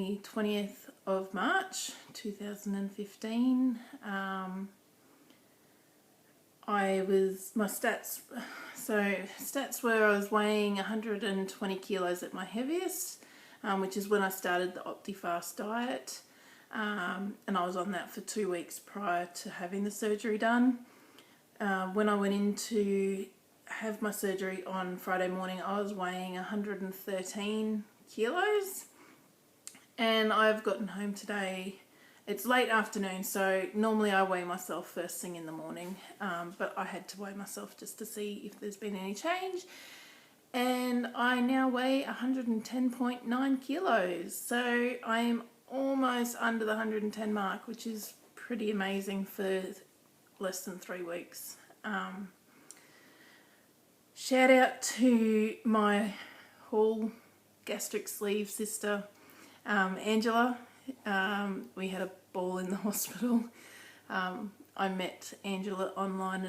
20th of March 2015. My stats were I was weighing 120 kilos at my heaviest, which is when I started the OptiFast diet, and I was on that for 2 weeks prior to having the surgery done. When I went in to have my surgery on Friday morning, I was weighing 113 kilos. And I've gotten home today. It's late afternoon, so normally I weigh myself first thing in the morning, but I had to weigh myself just to see if there's been any change. And I now weigh 110.9 kilos. So I am almost under the 110 mark, which is pretty amazing for less than 3 weeks. Shout out to my whole gastric sleeve sister, Angela. We had a ball in the hospital. I met Angela online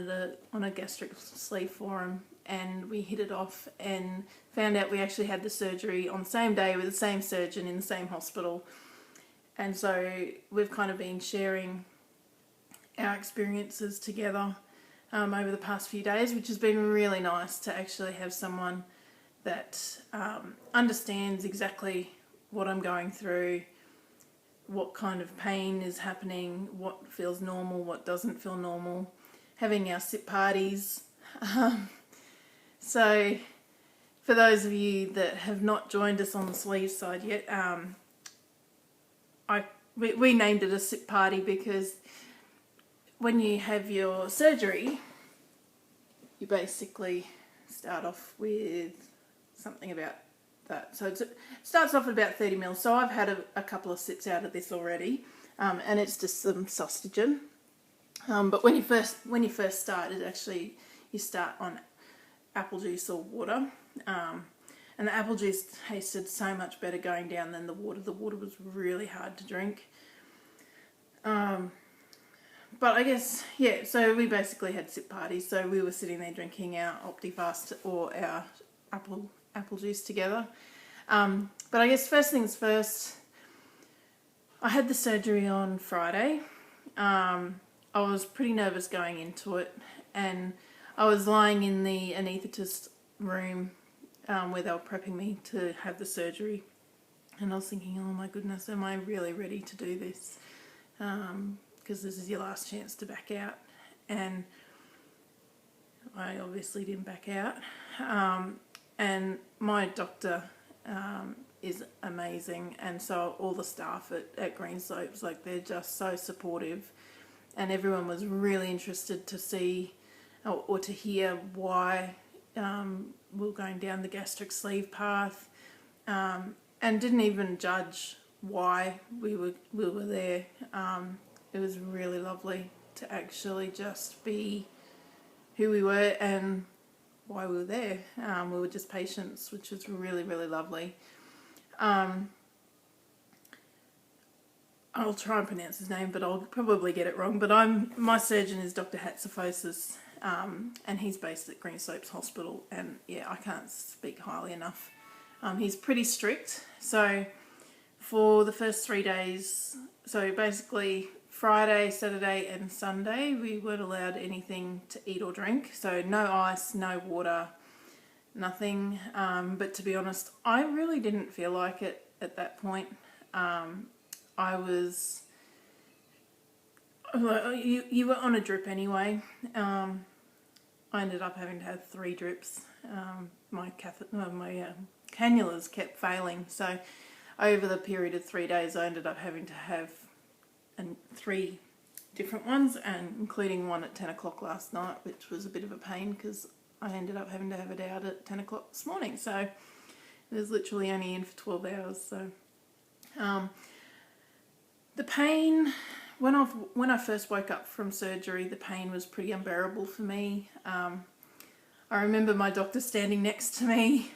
on a gastric sleeve forum, and we hit it off and found out we actually had the surgery on the same day with the same surgeon in the same hospital. And so we've kind of been sharing our experiences together over the past few days, which has been really nice to actually have someone that understands exactly what I'm going through, what kind of pain is happening, what feels normal, what doesn't feel normal, having our sit parties. So for those of you that have not joined us on the sleeve side yet, we named it a sit party because when you have your surgery, you basically start off with something about that. So it starts off at about 30 mils. So I've had a couple of sips out of this already, and it's just some sausagen. But when you first start, you start on apple juice or water, and the apple juice tasted so much better going down than the water. The water was really hard to drink. But I guess, yeah, so we basically had sip parties. So we were sitting there drinking our OptiFast or our apple juice together. But I guess first things first, I had the surgery on Friday. I was pretty nervous going into it, and I was lying in the anaesthetist room where they were prepping me to have the surgery, and I was thinking, oh my goodness, am I really ready to do this? Because this is your last chance to back out, and I obviously didn't back out. And my doctor is amazing, and so all the staff at Green Slopes, like, they're just so supportive, and everyone was really interested to see or to hear why we're going down the gastric sleeve path, and didn't even judge why we were there. It was really lovely to actually just be who we were and why we were there. We were just patients, which was really, really lovely. I'll try and pronounce his name, but I'll probably get it wrong. But my surgeon is Dr. Hatzifosis, and he's based at Green Slopes Hospital, and yeah, I can't speak highly enough. He's pretty strict. So for the first 3 days, so basically Friday, Saturday and Sunday, we weren't allowed anything to eat or drink. So no ice, no water, nothing. But to be honest, I really didn't feel like it at that point. You were on a drip anyway. I ended up having to have 3 drips. My cannulas kept failing. So over the period of 3 days, I ended up having to have 3 different ones, and including one at 10 o'clock last night, which was a bit of a pain because I ended up having to have it out at 10 o'clock this morning. So it was literally only in for 12 hours. So the pain, when I first woke up from surgery, the pain was pretty unbearable for me. I remember my doctor standing next to me,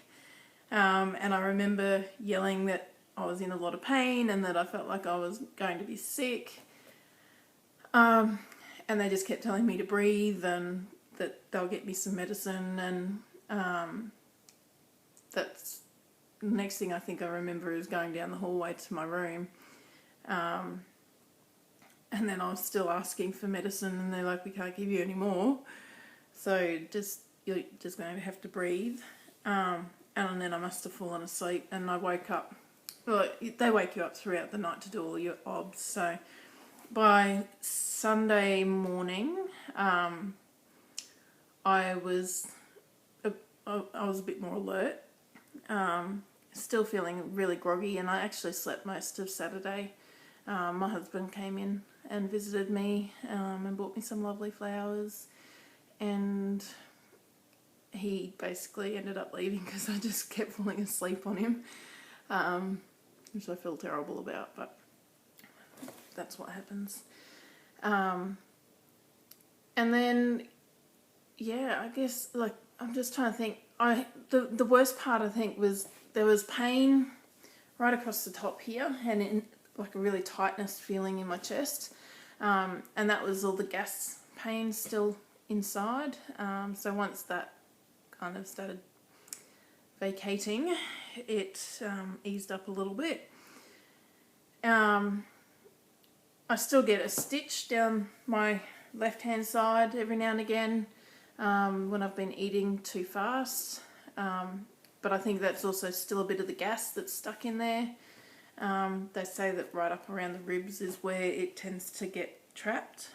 and I remember yelling that I was in a lot of pain and that I felt like I was going to be sick. And they just kept telling me to breathe and that they'll get me some medicine, and that's the next thing I think I remember is going down the hallway to my room. And then I was still asking for medicine, and they're like, we can't give you any more. So you're just going to have to breathe. And then I must have fallen asleep, and I woke up. Well, they wake you up throughout the night to do all your obs. So by Sunday morning, I was a bit more alert. Still feeling really groggy, and I actually slept most of Saturday. My husband came in and visited me and bought me some lovely flowers, and he basically ended up leaving because I just kept falling asleep on him, which I feel terrible about, but that's what happens. And then, yeah, I guess, like, I'm just trying to think. The worst part, I think, was there was pain right across the top here, and in, like, a really tightness feeling in my chest, and that was all the gas pain still inside. So once that kind of started vacating, it eased up a little bit. I still get a stitch down my left hand side every now and again when I've been eating too fast, but I think that's also still a bit of the gas that's stuck in there. They say that right up around the ribs is where it tends to get trapped.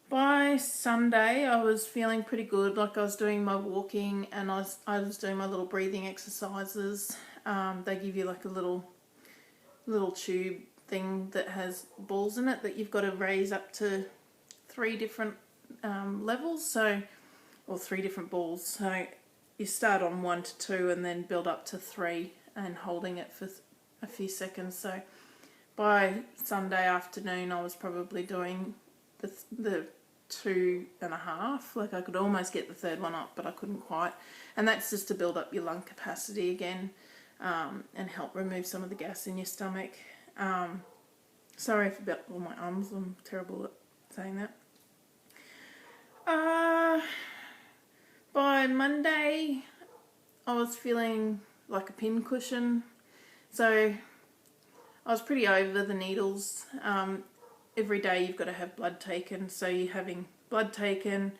By Sunday I was feeling pretty good. Like, I was doing my walking, and I was doing my little breathing exercises. They give you like a little tube thing that has balls in it that you've got to raise up to 3 different levels, or 3 different balls. So you start on 1 to 2 and then build up to 3, and holding it for a few seconds. So by Sunday afternoon I was probably doing the 2.5. Like, I could almost get the third one up, but I couldn't quite. And that's just to build up your lung capacity again, and help remove some of the gas in your stomach. Sorry about all my ums, I'm terrible at saying that. By Monday I was feeling like a pin cushion, so I was pretty over the needles. Every day you've got to have blood taken, so you're having blood taken.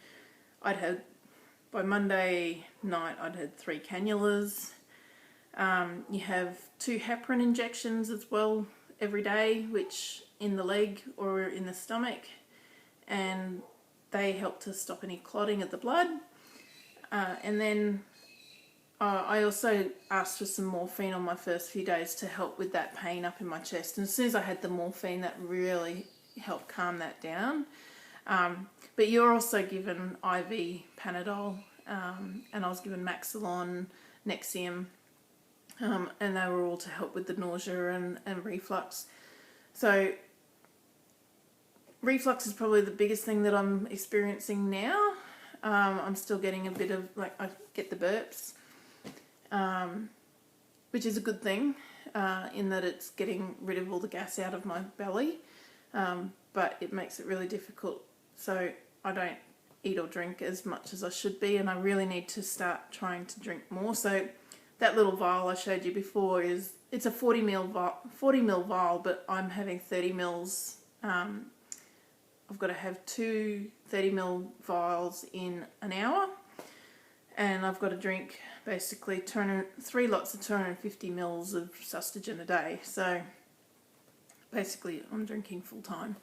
By Monday night I'd had 3 cannulas. You have 2 heparin injections as well every day, which in the leg or in the stomach, and they help to stop any clotting of the blood. And then I also asked for some morphine on my first few days to help with that pain up in my chest. And as soon as I had the morphine, that really helped calm that down. But you're also given IV Panadol, and I was given Maxilon, Nexium, and they were all to help with the nausea and reflux. So reflux is probably the biggest thing that I'm experiencing now. I'm still getting a bit of, like, I get the burps, which is a good thing, in that it's getting rid of all the gas out of my belly, but it makes it really difficult. So I don't eat or drink as much as I should be, and I really need to start trying to drink more. So that little vial I showed you before it's a 40 ml vial, but I'm having 30 mils. I've got to have 2 30 ml vials in an hour, and I've got to drink basically 3 lots of 250 mils of sustagen a day. So basically I'm drinking full time.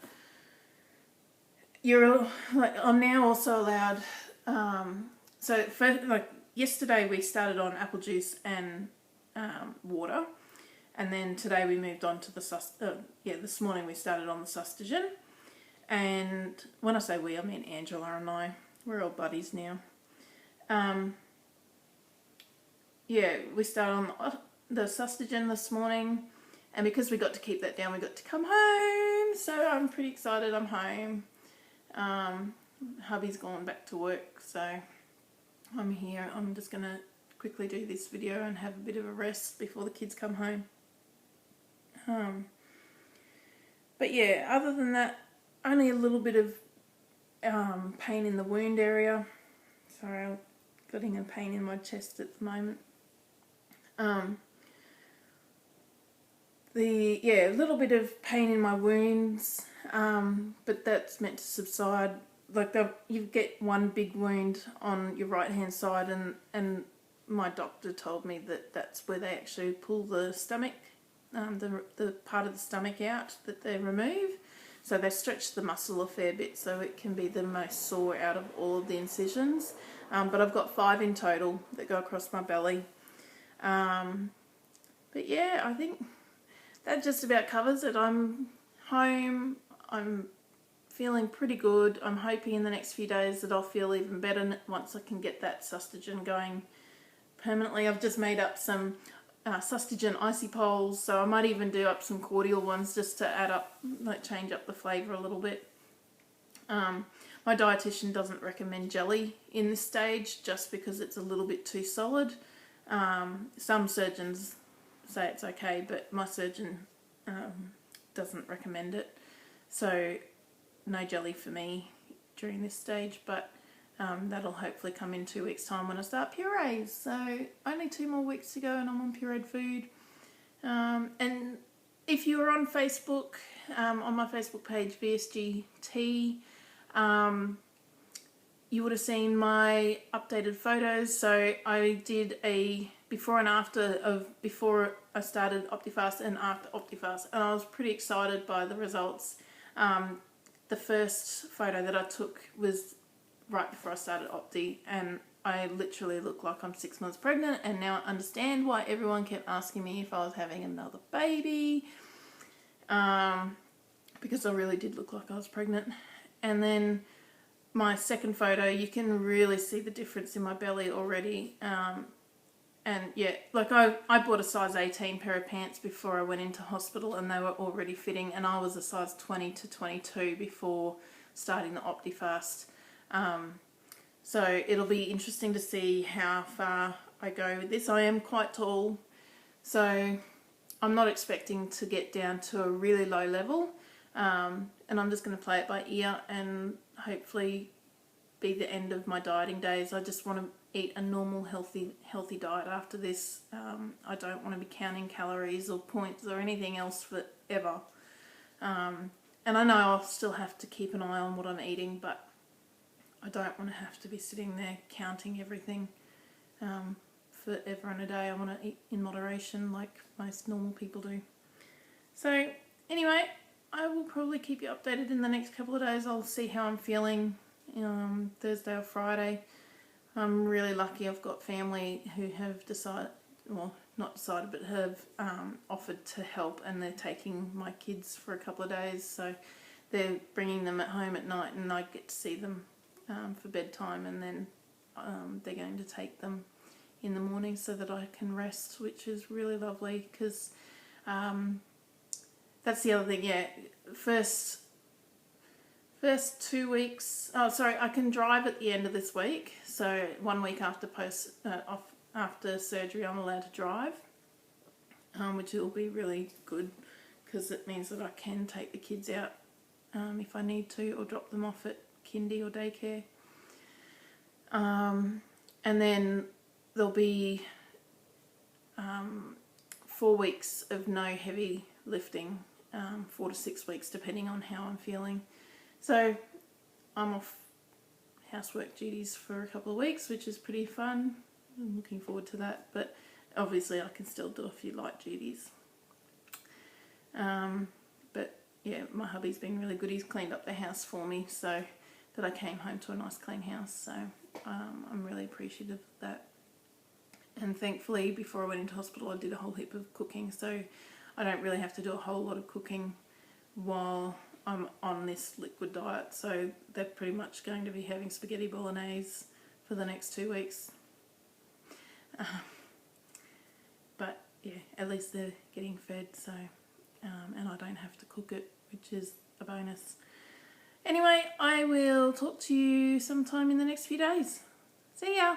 I'm now also allowed, yesterday we started on apple juice and water, and then today we moved on to this morning we started on the sustagen. And when I say we, I mean Angela and I. We're all buddies now. We started on the sustagen this morning, and because we got to keep that down, we got to come home. So I'm pretty excited I'm home. Hubby's gone back to work, so I'm here. I'm just going to quickly do this video and have a bit of a rest before the kids come home. But yeah, other than that, only a little bit of pain in the wound area. Sorry, I'll feeling a pain in my chest at the moment. A little bit of pain in my wounds, but that's meant to subside. Like you get one big wound on your right hand side, and my doctor told me that that's where they actually pull the stomach, the part of the stomach out that they remove. So they stretch the muscle a fair bit, so it can be the most sore out of all of the incisions. But I've got 5 in total that go across my belly. But yeah, I think that just about covers it. I'm home. I'm feeling pretty good. I'm hoping in the next few days that I'll feel even better once I can get that Sustagen going permanently. I've just made up some Sustagen icy poles, so I might even do up some cordial ones just to add up, like change up the flavour a little bit. My dietitian doesn't recommend jelly in this stage just because it's a little bit too solid. Some surgeons say it's okay, but my surgeon doesn't recommend it. So no jelly for me during this stage, but that'll hopefully come in 2 weeks' time when I start purees. So only 2 more weeks to go and I'm on pureed food. And if you were on Facebook, on my Facebook page, VSG Tea, you would have seen my updated photos. So I did a before and after of before I started Optifast and after Optifast, and I was pretty excited by the results. The first photo that I took was right before I started Opti, and I literally look like I'm 6 months pregnant, and now I understand why everyone kept asking me if I was having another baby, because I really did look like I was pregnant. And then my second photo, you can really see the difference in my belly already. And yeah, like I bought a size 18 pair of pants before I went into hospital, and they were already fitting, and I was a size 20 to 22 before starting the Optifast. So it'll be interesting to see how far I go with this. I am quite tall, so I'm not expecting to get down to a really low level, and I'm just going to play it by ear and hopefully be the end of my dieting days. I just want to eat a normal healthy diet after this. I don't want to be counting calories or points or anything else forever. And I know I'll still have to keep an eye on what I'm eating, but I don't want to have to be sitting there counting everything forever and a day. I want to eat in moderation like most normal people do. So anyway, I will probably keep you updated in the next couple of days. I'll see how I'm feeling Thursday or Friday. I'm really lucky I've got family who have decided, well, not decided, but have offered to help, and they're taking my kids for a couple of days. So they're bringing them at home at night, and I get to see them for bedtime, and then they're going to take them in the morning so that I can rest, which is really lovely, because that's the other thing. Yeah, first 2 weeks, I can drive at the end of this week, so 1 week after after surgery I'm allowed to drive, which will be really good because it means that I can take the kids out if I need to, or drop them off at kindy or daycare. And then there'll be 4 weeks of no heavy lifting, 4 to 6 weeks depending on how I'm feeling. So I'm off housework duties for a couple of weeks, which is pretty fun. I'm looking forward to that, but obviously I can still do a few light duties. But yeah, my hubby's been really good. He's cleaned up the house for me so that I came home to a nice clean house. So I'm really appreciative of that. And thankfully, before I went into hospital, I did a whole heap of cooking, so I don't really have to do a whole lot of cooking while I'm on this liquid diet. So they're pretty much going to be having spaghetti bolognese for the next 2 weeks. But yeah, at least they're getting fed, so and I don't have to cook it, which is a bonus. Anyway, I will talk to you sometime in the next few days. See ya!